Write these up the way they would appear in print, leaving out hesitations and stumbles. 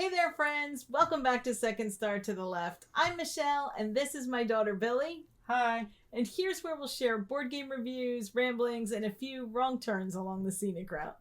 Hey there, friends! Welcome back to Second Star to the Left. I'm Michelle, and this is my daughter, Billy. Hi. And here's where we'll share board game reviews, ramblings, and a few wrong turns along the scenic route.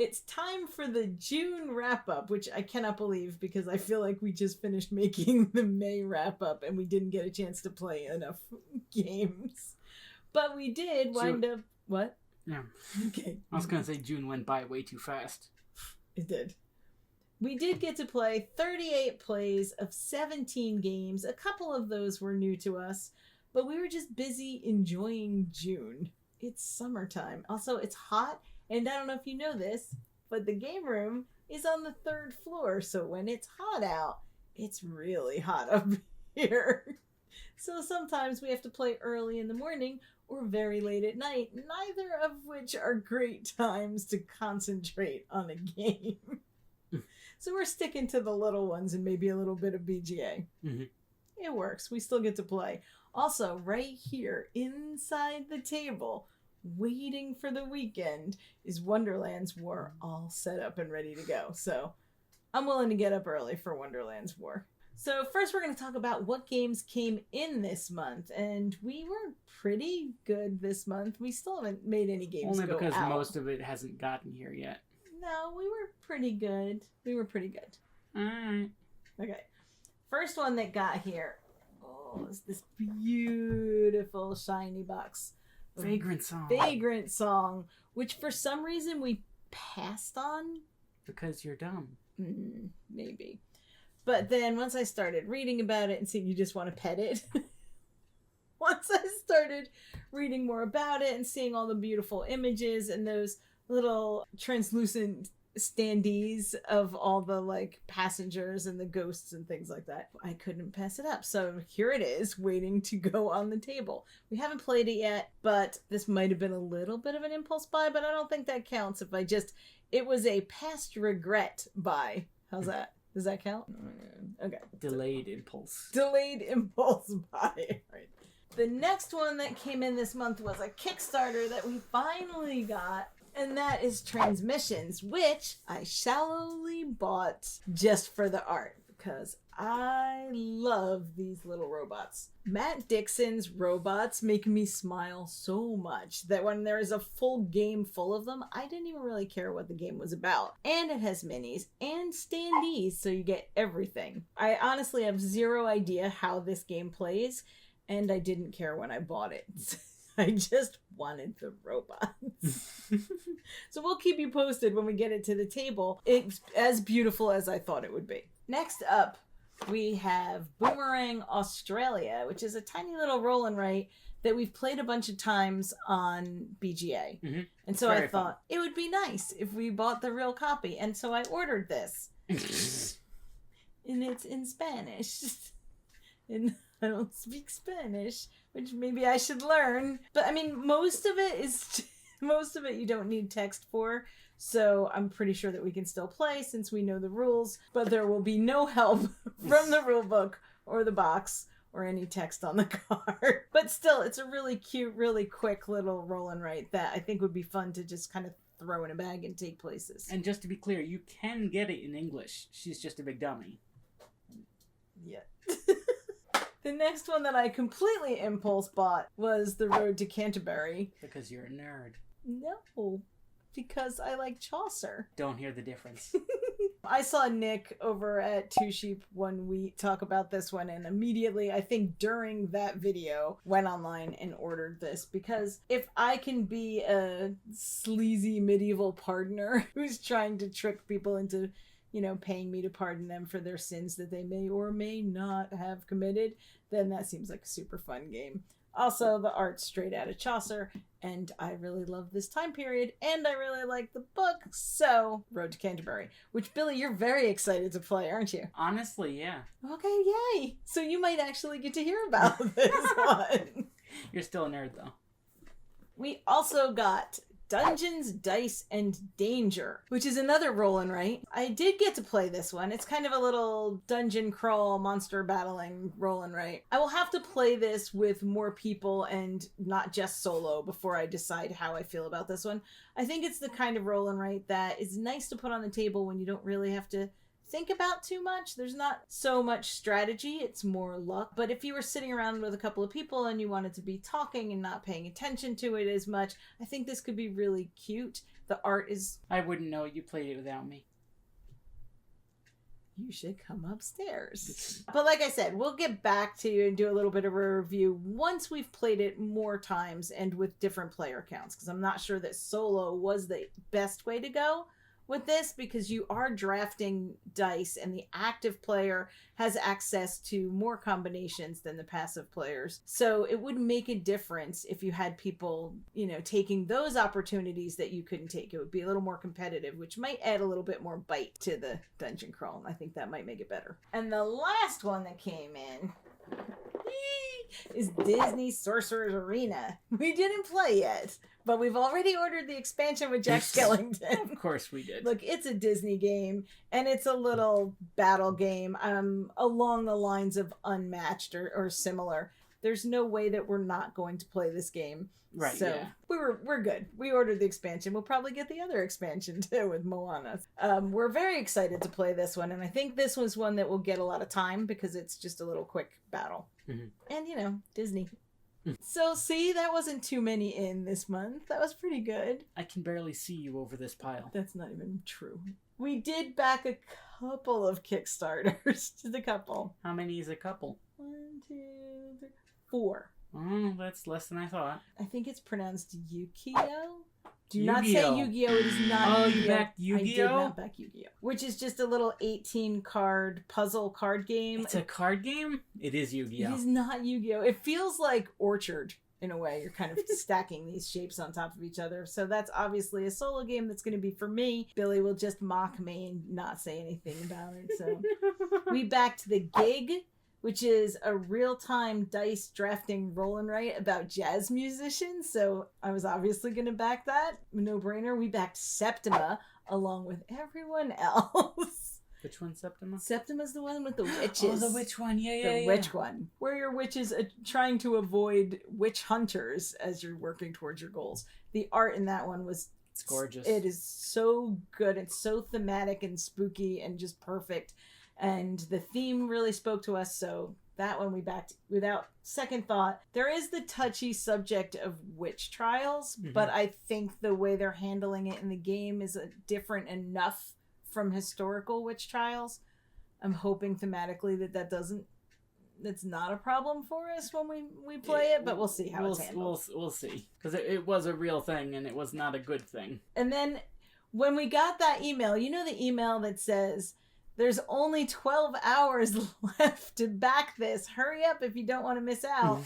It's time for the June wrap-up, which I cannot believe because I feel like we just finished making the May wrap-up and we didn't get a chance to play enough games. But we did wind up... What? Yeah. Okay. I was going to say June went by way too fast. It did. We did get to play 38 plays of 17 games. A couple of those were new to us, but we were just busy enjoying June. It's summertime. Also, it's hot. And I don't know if you know this, but the game room is on the 3rd floor. So when it's hot out, it's really hot up here. So sometimes we have to play early in the morning or very late at night, neither of which are great times to concentrate on a game. So we're sticking to the little ones and maybe a little bit of BGA. Mm-hmm. It works. We still get to play. Also, right here inside the table, waiting for the weekend, is Wonderland's War all set up and ready to go. So I'm willing to get up early for Wonderland's War. So first we're going to talk about what games came in this month. And we were pretty good this month. We still haven't made any games Only go because out. most of it hasn't gotten here yet. No, we were pretty good. Alright. Okay. First one that got here, is this beautiful shiny box. Vagrant Song. Vagrant Song, which for some reason we passed on. Because you're dumb. Maybe. But then once I started reading about it and seeing you just want to pet it. Once I started reading more about it and seeing all the beautiful images and those little translucent standees of all the like passengers and the ghosts and things like that, I couldn't pass it up. So here it is, waiting to go on the table. We haven't played it yet, but this might have been a little bit of an impulse buy, but I don't think that counts if it was a past regret buy. How's that? Does that count? Okay. Delayed impulse. Delayed impulse buy. Right. The next one that came in this month was a Kickstarter that we finally got. And that is Transmissions, which I shallowly bought just for the art because I love these little robots. Matt Dixon's robots make me smile so much that when there is a full game full of them, I didn't even really care what the game was about. And it has minis and standees, so you get everything. I honestly have zero idea how this game plays, and I didn't care when I bought it. I just wanted the robots. So we'll keep you posted when we get it to the table. It's as beautiful as I thought it would be. Next up, we have Boomerang Australia, which is a tiny little roll and write that we've played a bunch of times on BGA. Mm-hmm. And so I thought it would be nice if we bought the real copy. And so I ordered this. And it's in Spanish. And I don't speak Spanish, which maybe I should learn. But I mean, most of it you don't need text for. So I'm pretty sure that we can still play since we know the rules, but there will be no help from the rule book or the box or any text on the card. But still, it's a really cute, really quick little roll and write that I think would be fun to just kind of throw in a bag and take places. And just to be clear, you can get it in English. She's just a big dummy. Yeah. The next one that I completely impulse bought was The Road to Canterbury. Because you're a nerd. No, because I like Chaucer. Don't hear the difference. I saw Nick over at Two Sheep one week talk about this one, and immediately, I think during that video, went online and ordered this, because if I can be a sleazy medieval pardoner who's trying to trick people into, paying me to pardon them for their sins that they may or may not have committed, then that seems like a super fun game. Also, the art's straight out of Chaucer, and I really love this time period, and I really like the book, so Road to Canterbury. Which, Billy, you're very excited to play, aren't you? Honestly, yeah. Okay, yay! So you might actually get to hear about this one. You're still a nerd, though. We also got Dungeons, Dice, and Danger, which is another roll and write. I did get to play this one. It's kind of a little dungeon crawl, monster battling roll and write. I will have to play this with more people and not just solo before I decide how I feel about this one. I think it's the kind of roll and write that is nice to put on the table when you don't really have to think about too much. There's not so much strategy, it's more luck. But if you were sitting around with a couple of people and you wanted to be talking and not paying attention to it as much, I think this could be really cute. The art is... I wouldn't know you played it without me. You should come upstairs. But like I said, we'll get back to you and do a little bit of a review once we've played it more times and with different player counts, because I'm not sure that solo was the best way to go with this, because you are drafting dice and the active player has access to more combinations than the passive players. So it would make a difference if you had people, taking those opportunities that you couldn't take. It would be a little more competitive, which might add a little bit more bite to the dungeon crawl. I think that might make it better. And the last one that came in is Disney Sorcerer's Arena. We didn't play yet, but we've already ordered the expansion with Jack Skellington. Of course we did. Look, it's a Disney game, and it's a little battle game along the lines of Unmatched or similar. There's no way that we're not going to play this game. Right, so yeah. we're good. We ordered the expansion. We'll probably get the other expansion too with Moana. We're very excited to play this one, and I think this was one that will get a lot of time because it's just a little quick battle. Mm-hmm. And Disney. So see, that wasn't too many in this month. That was pretty good. I can barely see you over this pile. That's not even true. We did back a couple of Kickstarters. Just a couple. How many is a couple? 1, 2, 3, 4. Oh, that's less than I thought. I think it's pronounced Yukio. Do Yu-Gi-Oh. not say Yu-Gi-Oh! It is not Yu-Gi-Oh! You backed Yu-Gi-Oh? I did not back Yu-Gi-Oh! Which is just a little 18-card puzzle card game. It's a card game? It is Yu-Gi-Oh! It is not Yu-Gi-Oh! It feels like Orchard, in a way. You're kind of stacking these shapes on top of each other. So that's obviously a solo game that's going to be for me. Billy will just mock me and not say anything about it. So we backed The Gig, which is a real-time dice drafting roll and write about jazz musicians. So I was obviously going to back that. No-brainer. We backed Septima along with everyone else. Which one's Septima? Septima's the one with the witches. Oh, the witch one. Yeah. The witch one. Where your witches are trying to avoid witch hunters as you're working towards your goals. The art in that one was... It's gorgeous. It is so good. It's so thematic and spooky and just perfect. And the theme really spoke to us, so that one we backed without second thought. There is the touchy subject of witch trials, but I think the way they're handling it in the game is different enough from historical witch trials. I'm hoping thematically that's not a problem for us when we play it, but we'll see how it's handled. We'll see. Because it was a real thing, and it was not a good thing. And then when we got that email, the email that says... There's only 12 hours left to back this. Hurry up if you don't want to miss out.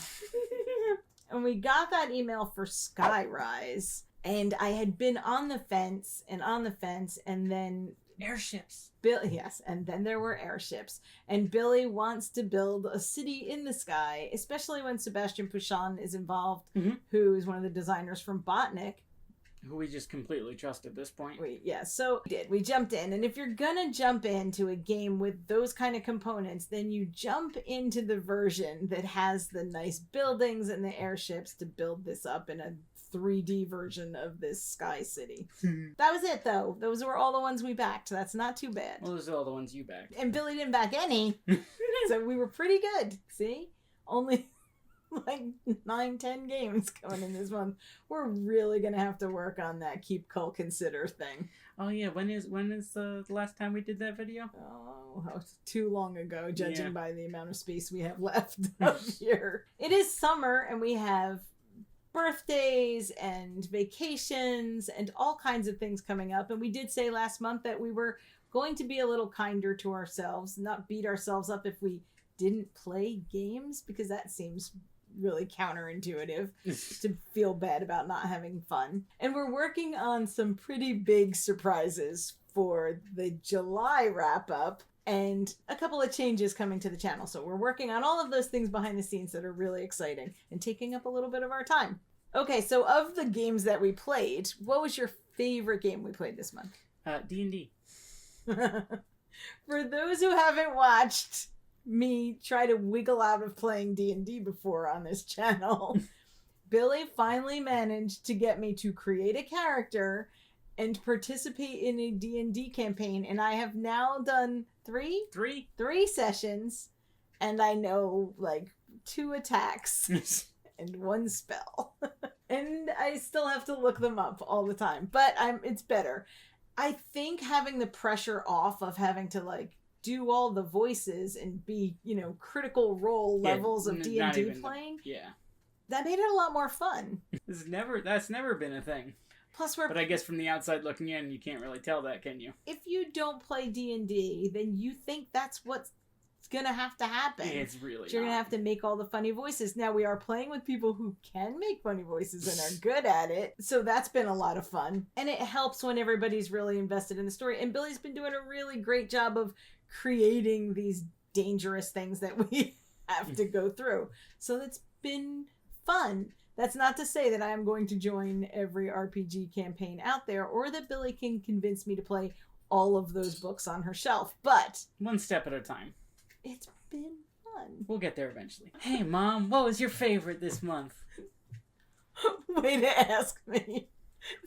And we got that email for Skyrise. And I had been on the fence, and then... Airships. Yes, and then there were airships. And Billy wants to build a city in the sky, especially when Sebastian Pouchon is involved, who is one of the designers from Botnik. Who we just completely trust at this point. So we jumped in. And if you're gonna jump into a game with those kind of components, then you jump into the version that has the nice buildings and the airships to build this up in a 3D version of this sky city. That was it, though. Those were all the ones we backed. That's not too bad. Well, those are all the ones you backed. And Billy didn't back any. So we were pretty good. See? Only... 9-10 games coming in this month. We're really gonna have to work on that keep call consider thing. Oh yeah, when is the last time we did that video? Oh, too long ago, judging by the amount of space we have left up here. It is summer and we have birthdays and vacations and all kinds of things coming up, and we did say last month that we were going to be a little kinder to ourselves, not beat ourselves up if we didn't play games, because that seems really counterintuitive to feel bad about not having fun. And we're working on some pretty big surprises for the July wrap up and a couple of changes coming to the channel. So we're working on all of those things behind the scenes that are really exciting and taking up a little bit of our time. Okay, so of the games that we played, what was your favorite game we played this month? D&D. For those who haven't watched me try to wiggle out of playing D&D before on this channel, Billy finally managed to get me to create a character and participate in a D&D campaign, and I have now done three sessions, and I know like 2 attacks and 1 spell. And I still have to look them up all the time, but it's better. I think having the pressure off of having to like do all the voices and be, critical role levels of D&D playing. That made it a lot more fun. That's never been a thing. Plus but I guess from the outside looking in, you can't really tell that, can you? If you don't play D&D, then you think that's what's gonna have to happen. It's really You're gonna have to make all the funny voices. Now we are playing with people who can make funny voices and are good at it, so that's been a lot of fun. And it helps when everybody's really invested in the story. And Billy's been doing a really great job of creating these dangerous things that we have to go through. So it's been fun. That's not to say that I am going to join every RPG campaign out there, or that Billy can convince me to play all of those books on her shelf, but one step at a time. It's been fun. We'll get there eventually. Hey, Mom, what was your favorite this month? Way to ask me.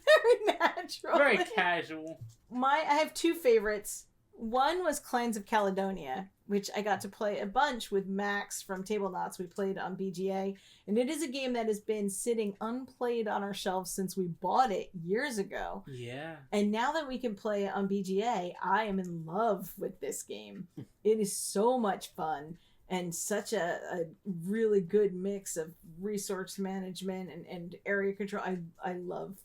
Very natural. Very casual. I have 2 favorites. One was Clans of Caledonia, which I got to play a bunch with Max from Table Knots. We played on BGA, and it is a game that has been sitting unplayed on our shelves since we bought it years ago. Yeah. And now that we can play it on BGA, I am in love with this game. It is so much fun and such a really good mix of resource management and area control. I love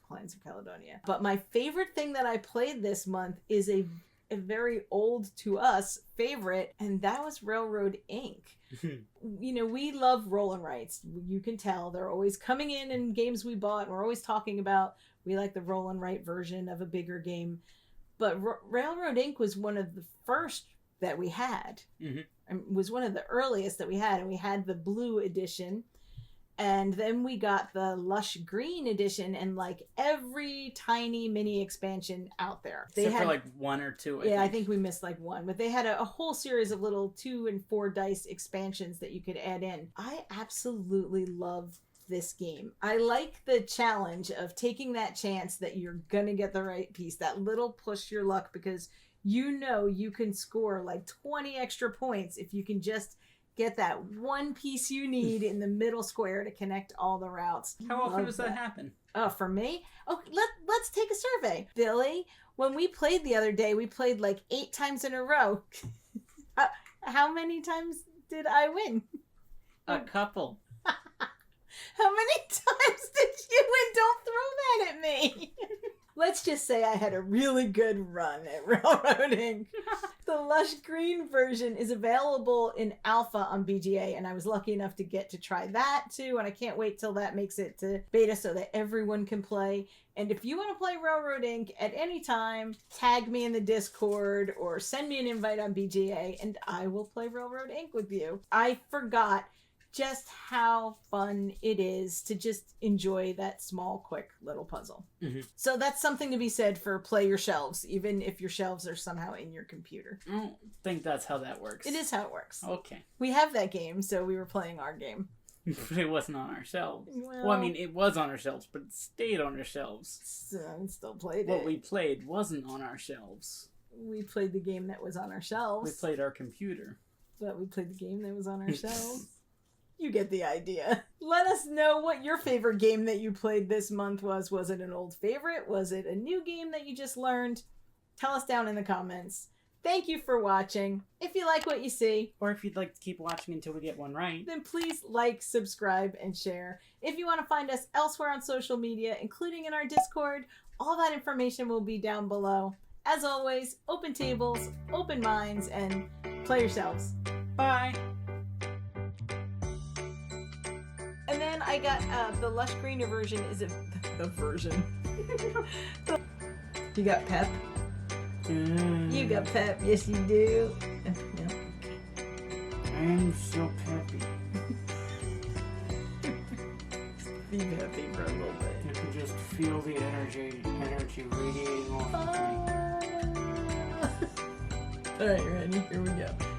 Clans of Caledonia. But my favorite thing that I played this month is a very old to us favorite, and that was Railroad Inc. We love roll and writes. You can tell they're always coming in games we bought. We're always talking about we like the roll and write version of a bigger game. But Railroad Inc. was one of the first that we had. Was one of the earliest that we had, and we had the blue edition, and then we got the lush green edition and like every tiny mini expansion out there. Except for like 1 or 2. I think we missed like 1, but they had a whole series of little 2 and 4 dice expansions that you could add in. I absolutely love this game. I like the challenge of taking that chance that you're gonna get the right piece, that little push your luck, because you can score like 20 extra points if you can just get that one piece you need in the middle square to connect all the routes. How often does that happen? For me? Oh, let's take a survey. Billy, when we played the other day, we played like 8 times in a row. How many times did I win? A couple. How many times did you win? Don't throw that at me. Let's just say I had a really good run at railroading. The lush green version is available in alpha on BGA, and I was lucky enough to get to try that too, and I can't wait till that makes it to beta so that everyone can play. And if you want to play Railroad Inc. at any time, tag me in the Discord or send me an invite on BGA, and I will play Railroad Inc. with you. I forgot just how fun it is to just enjoy that small, quick little puzzle. So that's something to be said for play your shelves, even if your shelves are somehow in your computer. I don't think that's how that works. It is how it works. Okay. We have that game, so we were playing our game. But it wasn't on our shelves. Well, I mean, it was on our shelves, but it stayed on our shelves. So I still played What we played wasn't on our shelves. We played the game that was on our shelves. We played our computer. But we played the game that was on our shelves. You get the idea. Let us know what your favorite game that you played this month was. Was it an old favorite? Was it a new game that you just learned? Tell us down in the comments. Thank you for watching. If you like what you see, or if you'd like to keep watching until we get one right, then please like, subscribe, and share. If you want to find us elsewhere on social media, including in our Discord, all that information will be down below. As always, open tables, open minds, and play yourselves. Bye! And then I got the lush greener version is a version. You got pep? You got pep, yes you do. No. I'm so peppy. be happy for a little bit. You can just feel the energy radiating off of me. Alright, ready? Here we go.